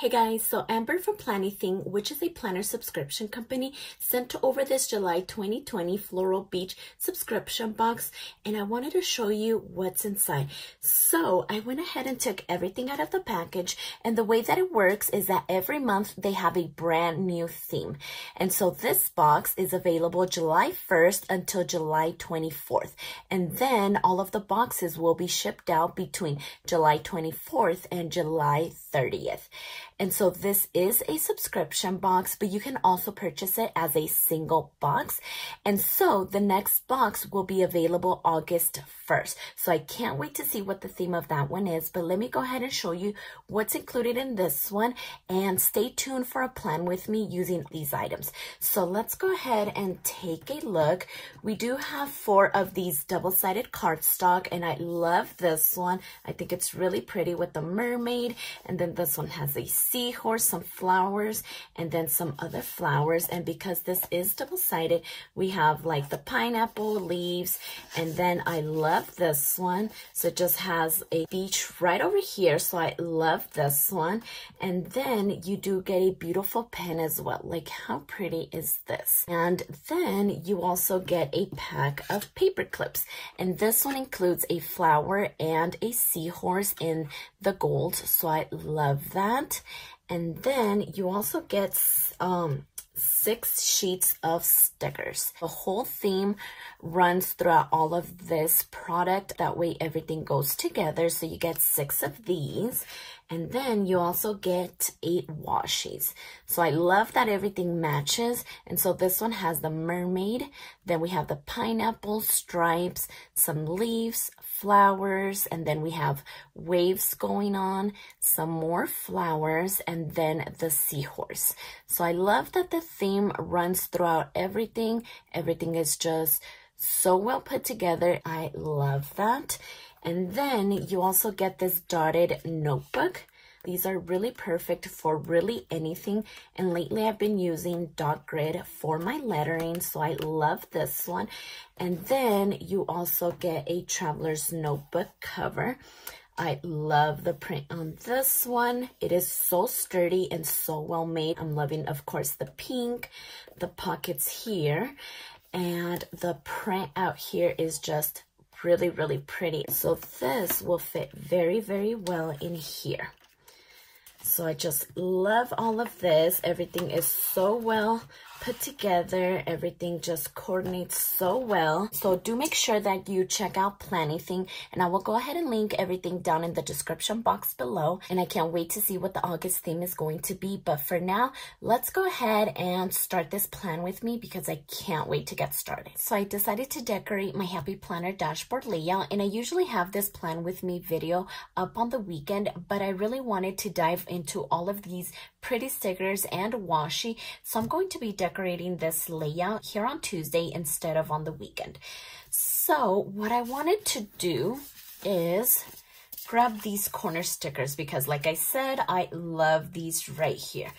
Hey guys, so Amber from Planything, which is a planner subscription company, sent over this July 2020 Floral Beach subscription box, and I wanted to show you what's inside. So I went ahead and took everything out of the package, and the way that it works is that every month they have a brand new theme. And so this box is available July 1st until July 24th. And then all of the boxes will be shipped out between July 24th and July 30th. And so this is a subscription box, but you can also purchase it as a single box. And so the next box will be available August 1st. So I can't wait to see what the theme of that one is, but let me go ahead and show you what's included in this one, and stay tuned for a plan with me using these items. So let's go ahead and take a look. We do have 4 of these double-sided cardstock, and I love this one. I think it's really pretty with the mermaid, and then this one has a seahorse, some flowers, and then some other flowers. And because this is double-sided, we have like the pineapple leaves, and then I love this one. So it just has a beach right over here, so I love this one. And then you do get a beautiful pen as well. Like, how pretty is this? And then you also get a pack of paper clips, and this one includes a flower and a seahorse in the gold, so I love that. And then you also get 6 sheets of stickers. The whole theme runs throughout all of this product. That way everything goes together. So you get 6 of these. And then you also get 8 washies. So I love that everything matches. And so this one has the mermaid. Then we have the pineapple stripes, some leaves, flowers, and then we have waves going on, some more flowers, and then the seahorse. So I love that the theme runs throughout everything. Everything is just so well put together. I love that. And then you also get this dotted notebook. These are really perfect for really anything. And lately I've been using dot grid for my lettering, so I love this one. And then you also get a traveler's notebook cover. I love the print on this one. It is so sturdy and so well made. I'm loving, of course, the pink, the pockets here, and the print out here is just really, really pretty. So this will fit very, very well in here. So I just love all of this. Everything is so well put together. Everything just coordinates so well. So do make sure that you check out Planything, and I will go ahead and link everything down in the description box below. And I can't wait to see what the August theme is going to be. But for now, let's go ahead and start this plan with me because I can't wait to get started. So I decided to decorate my Happy Planner dashboard layout, and I usually have this plan with me video up on the weekend, but I really wanted to dive into all of these pretty stickers and washi. So I'm going to be decorating this layout here on Tuesday instead of on the weekend. So what I wanted to do is grab these corner stickers because, like I said, I love these right here.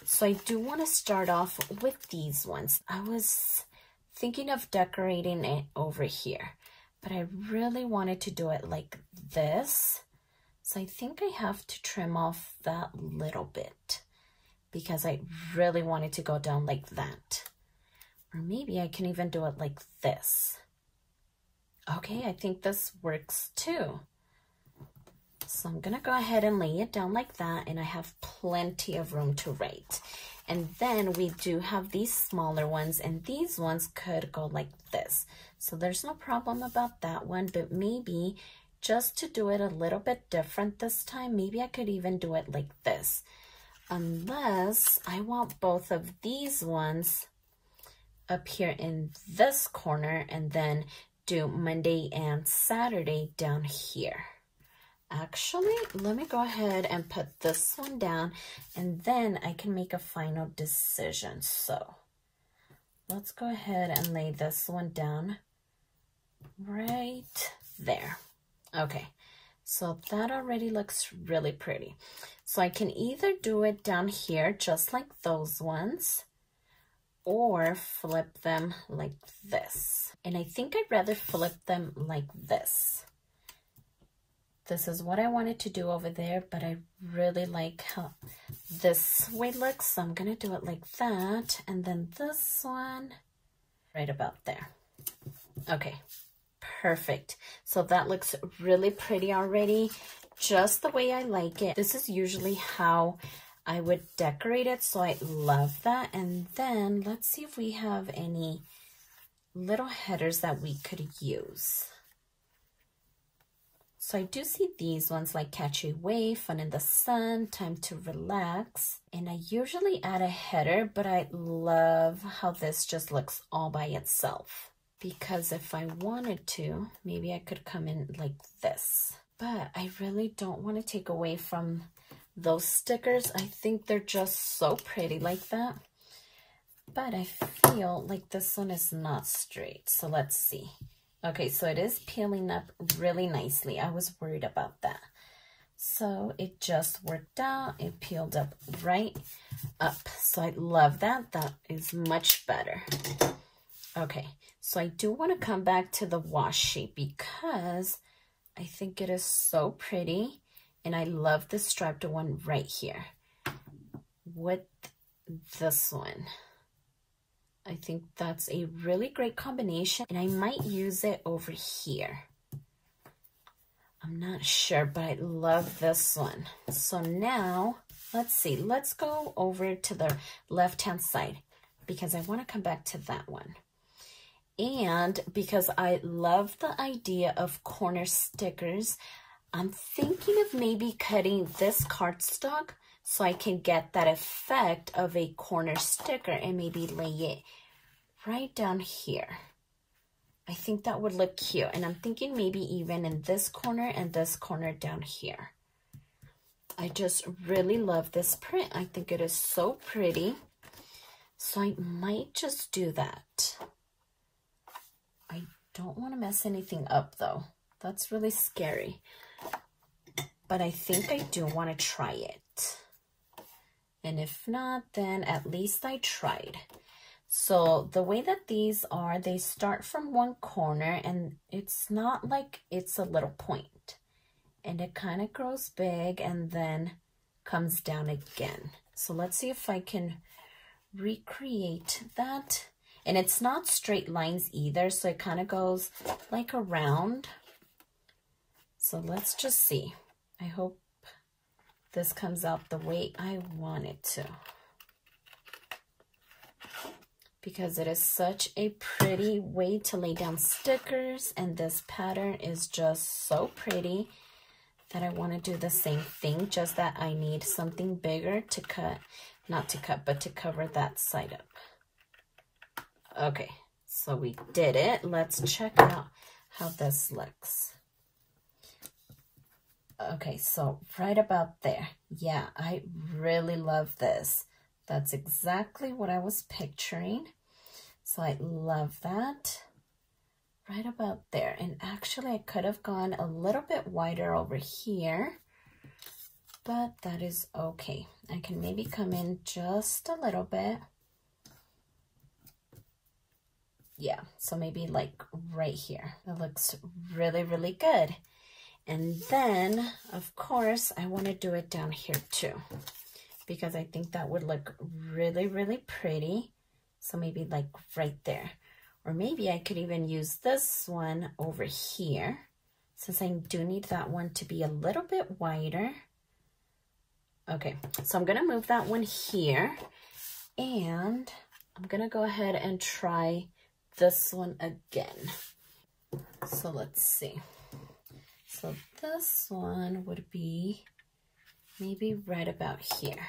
So I do want to start off with these ones. I was thinking of decorating it over here, but I really wanted to do it like this. So I think I have to trim off that little bit because I really wanted to go down like that. Or maybe I can even do it like this. Okay, I think this works too. So I'm gonna go ahead and lay it down like that, and I have plenty of room to write. And then we do have these smaller ones, and these ones could go like this. So there's no problem about that one, but maybe just to do it a little bit different this time, maybe I could even do it like this. Unless I want both of these ones up here in this corner and then do Monday and Saturday down here. Actually, let me go ahead and put this one down, and then I can make a final decision. So let's go ahead and lay this one down right there. Okay, so that already looks really pretty. So I can either do it down here just like those ones, or flip them like this. And I think I'd rather flip them like this. this is what I wanted to do over there, but I really like how this way looks, so I'm gonna do it like that, and then this one right about there. Okay, perfect. So that looks really pretty already, just the way I like it. This is usually how I would decorate it, so I love that. And then let's see if we have any little headers that we could use. So I do see these ones like Catch a Wave, Fun in the Sun, Time to Relax. And I usually add a header, but I love how this just looks all by itself. Because if I wanted to, maybe I could come in like this. But I really don't want to take away from those stickers. I think they're just so pretty like that. But I feel like this one is not straight. So let's see. Okay, so it is peeling up really nicely. I was worried about that. So it just worked out. It peeled up right up. So I love that. That is much better. Okay, so I do want to come back to the washi because I think it is so pretty. And I love the striped one right here with this one. I think that's a really great combination, and I might use it over here. I'm not sure, but I love this one. So now, let's see. Let's go over to the left-hand side because I want to come back to that one. And because I love the idea of corner stickers, I'm thinking of maybe cutting this cardstock so I can get that effect of a corner sticker and maybe lay it right down here. I think that would look cute. And I'm thinking maybe even in this corner and this corner down here. I just really love this print. I think it is so pretty. So I might just do that. I don't want to mess anything up though. That's really scary. But I think I do want to try it. And if not, then at least I tried. So the way that these are, they start from one corner and it's not like it's a little point. And it kind of grows big and then comes down again. So let's see if I can recreate that. And it's not straight lines either, so it kind of goes like around. So let's just see. I hope this comes out the way I want it to. Because it is such a pretty way to lay down stickers, and this pattern is just so pretty that I want to do the same thing, just that I need something bigger to cut, not to cut, but to cover that side up. Okay, so we did it. Let's check out how this looks. Okay, so right about there. Yeah, I really love this. That's exactly what I was picturing. So I love that. Right about there. And actually, I could have gone a little bit wider over here, but that is okay. I can maybe come in just a little bit. Yeah, so maybe like right here. It looks really, really good. And then, of course, I want to do it down here too, because I think that would look really, really pretty. So maybe like right there. Or maybe I could even use this one over here, since I do need that one to be a little bit wider. Okay, so I'm going to move that one here. And I'm going to go ahead and try this one again. So let's see. So this one would be maybe right about here,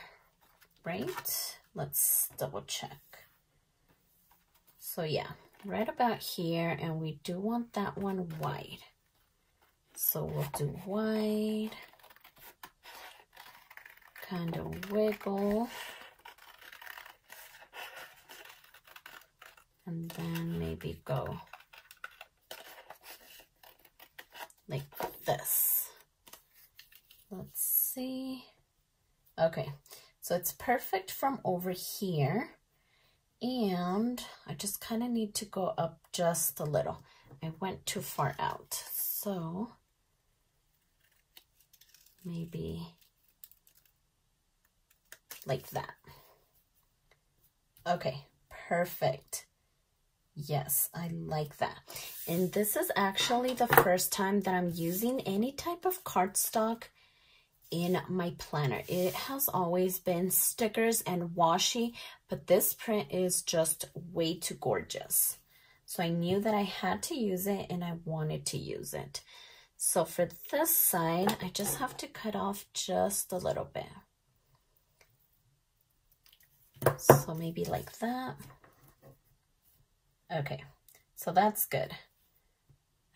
right? Let's double check. So yeah, right about here, and we do want that one wide. So we'll do wide, kind of wiggle, and then maybe go like this. Let's see. Okay, so it's perfect from over here, and I just kind of need to go up just a little. I went too far out, so maybe like that. Okay, perfect. Yes, I like that. And this is actually the first time that I'm using any type of cardstock in my planner. It has always been stickers and washi, but this print is just way too gorgeous. So I knew that I had to use it and I wanted to use it. So for this side, I just have to cut off just a little bit. So maybe like that. Okay, so that's good.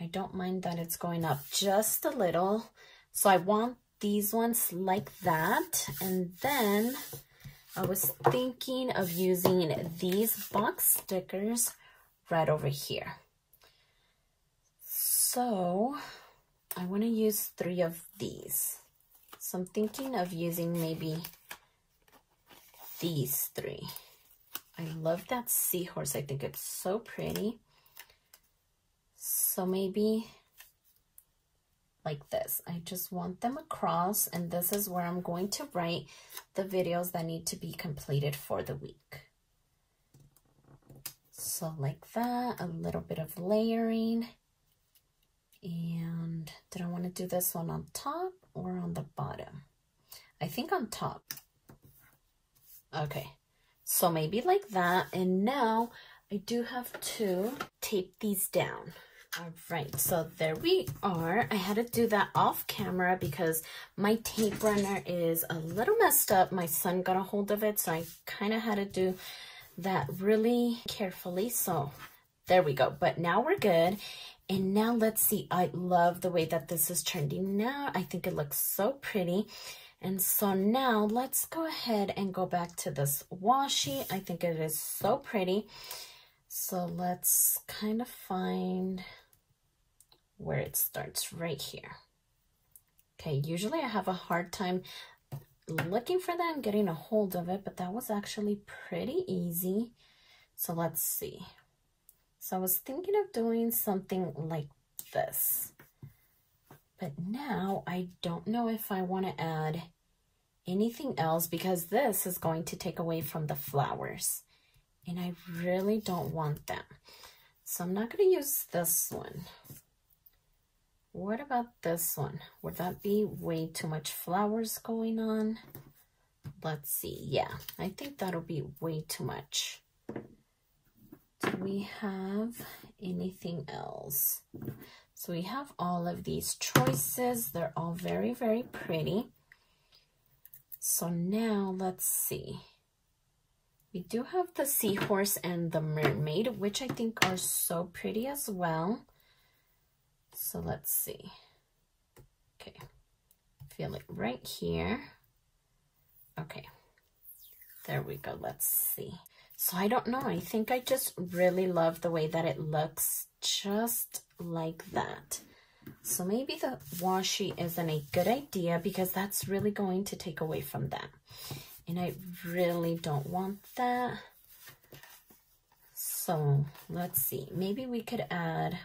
I don't mind that it's going up just a little. So I want these ones like that. And then I was thinking of using these box stickers right over here. So I want to use 3 of these. So I'm thinking of using maybe these 3. I love that seahorse. I think it's so pretty. So maybe like this. I just want them across, and this is where I'm going to write the videos that need to be completed for the week. So like that, a little bit of layering. And did I want to do this one on top or on the bottom? I think on top. Okay. So maybe like that. And now I do have to tape these down. All right, so there we are. I had to do that off camera because my tape runner is a little messed up. My son got a hold of it, so I kind of had to do that really carefully. So there we go. But now we're good. And now let's see. I love the way that this is trending now. I think it looks so pretty. And so now let's go ahead and go back to this washi. I think it is so pretty. So let's kind of find where it starts right here. Okay, usually I have a hard time looking for that and getting a hold of it, but that was actually pretty easy. So let's see. So I was thinking of doing something like this. But now I don't know if I want to add anything else because this is going to take away from the flowers. And I really don't want them. So I'm not going to use this one. What about this one? Would that be way too much flowers going on? Let's see. Yeah, I think that'll be way too much. Do we have anything else? So we have all of these choices. They're all very, very pretty. So now let's see. We do have the seahorse and the mermaid, which I think are so pretty as well. So let's see. Okay, feel it right here. Okay, there we go. Let's see. So I don't know. I think I just really love the way that it looks just like that. So maybe the washi isn't a good idea because that's really going to take away from that. And I really don't want that. So let's see. Maybe we could add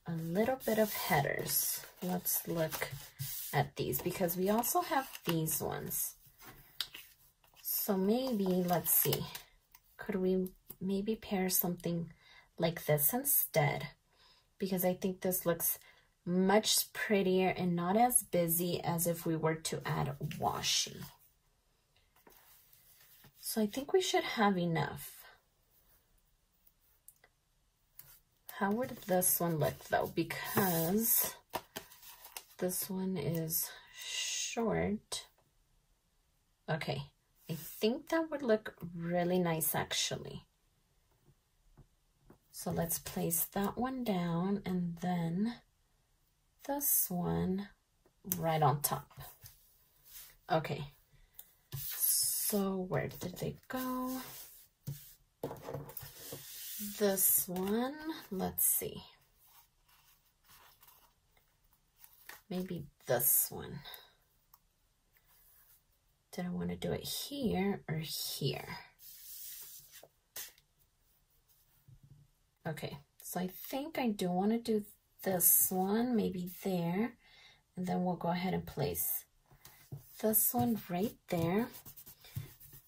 a little bit of headers. Let's look at these because we also have these ones. So maybe, let's see, could we maybe pair something like this instead? Because I think this looks much prettier and not as busy as if we were to add washi. So I think we should have enough. How would this one look though? Because this one is short. Okay, I think that would look really nice actually. So let's place that one down and then this one right on top. Okay, so where did they go? This one, let's see. Maybe this one. Did I want to do it here or here? Okay, so I think I do want to do this one, maybe there. And then we'll go ahead and place this one right there.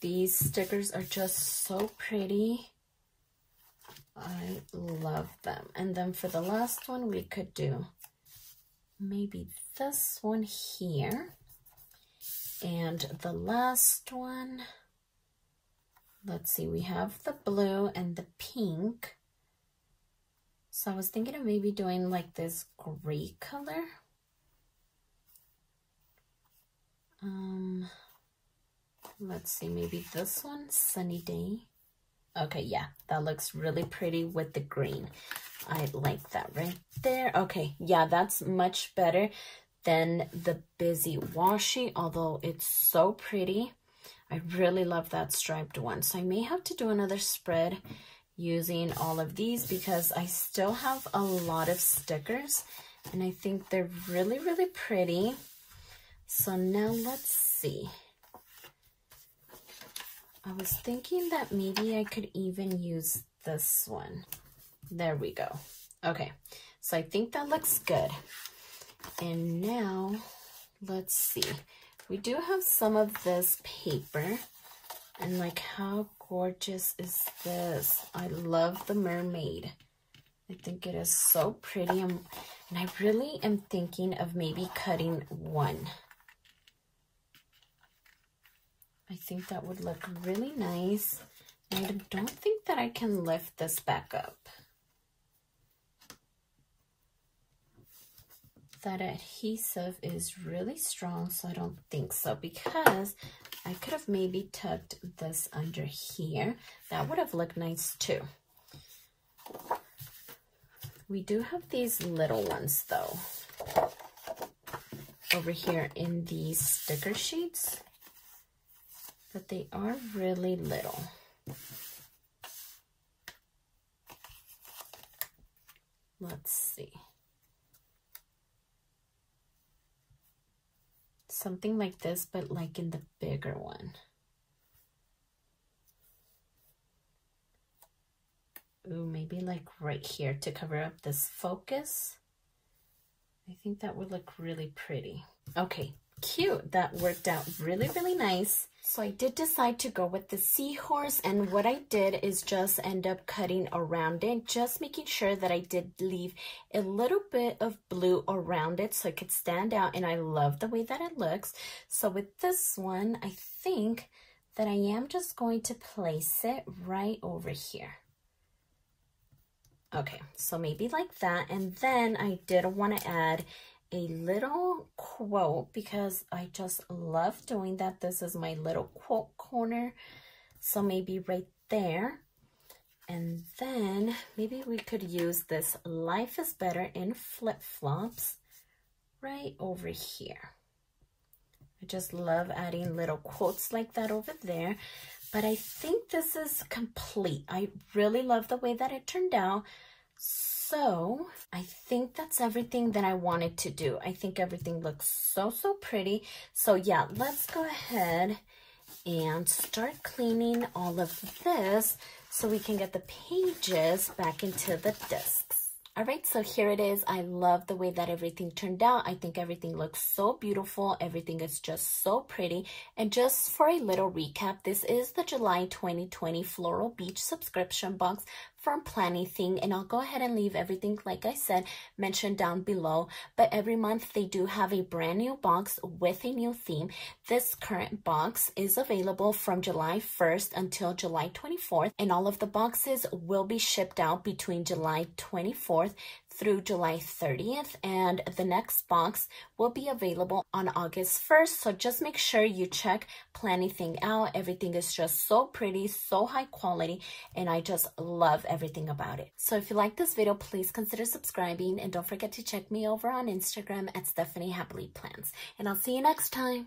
These stickers are just so pretty. I love them. And then for the last one, we could do maybe this one here. And the last one, let's see, we have the blue and the pink. So I was thinking of maybe doing like this gray color. Let's see, maybe this one, Sunny Day. Okay, yeah, that looks really pretty with the green. I like that right there. Okay, yeah, that's much better than the Busy Washi, although it's so pretty. I really love that striped one. So I may have to do another spread using all of these because I still have a lot of stickers and I think they're really, really pretty. So now let's see. I was thinking that maybe I could even use this one. There we go. Okay, so I think that looks good. And now, let's see. We do have some of this paper. And like, how gorgeous is this? I love the mermaid. I think it is so pretty. And I really am thinking of maybe cutting one. I think that would look really nice. And I don't think that I can lift this back up. That adhesive is really strong, so I don't think so, because I could have maybe tucked this under here. That would have looked nice too. We do have these little ones though, over here in these sticker sheets. But they are really little. Let's see. Something like this, but like in the bigger one. Ooh, maybe like right here to cover up this focus. I think that would look really pretty. Okay, cute. That worked out really, really nice. So I did decide to go with the Seahorse, and what I did is just end up cutting around it, just making sure that I did leave a little bit of blue around it so it could stand out, and I love the way that it looks. So with this one, I think that I am just going to place it right over here. Okay, so maybe like that, and then I did want to add a little quote because I just love doing that. This is my little quote corner. So maybe right there. And then maybe we could use this "Life is better in flip-flops" right over here. I just love adding little quotes like that over there. But I think this is complete. I really love the way that it turned out. So I think that's everything that I wanted to do. I think everything looks so, so pretty. So yeah, let's go ahead and start cleaning all of this so we can get the pages back into the discs. All right, so here it is. I love the way that everything turned out. I think everything looks so beautiful. Everything is just so pretty. And just for a little recap, this is the July 2020 Floral Beach subscription box from Planything, and I'll go ahead and leave everything, like I said, mentioned down below. But every month they do have a brand new box with a new theme. This current box is available from July 1st until July 24th, and all of the boxes will be shipped out between July 24th through July 30th, and the next box will be available on August 1st. So just make sure you check Planything out. Everything is just so pretty, so high quality, and I just love everything about it. So if you like this video, please consider subscribing, and don't forget to check me over on Instagram at stephanyhappilyplans. And I'll see you next time.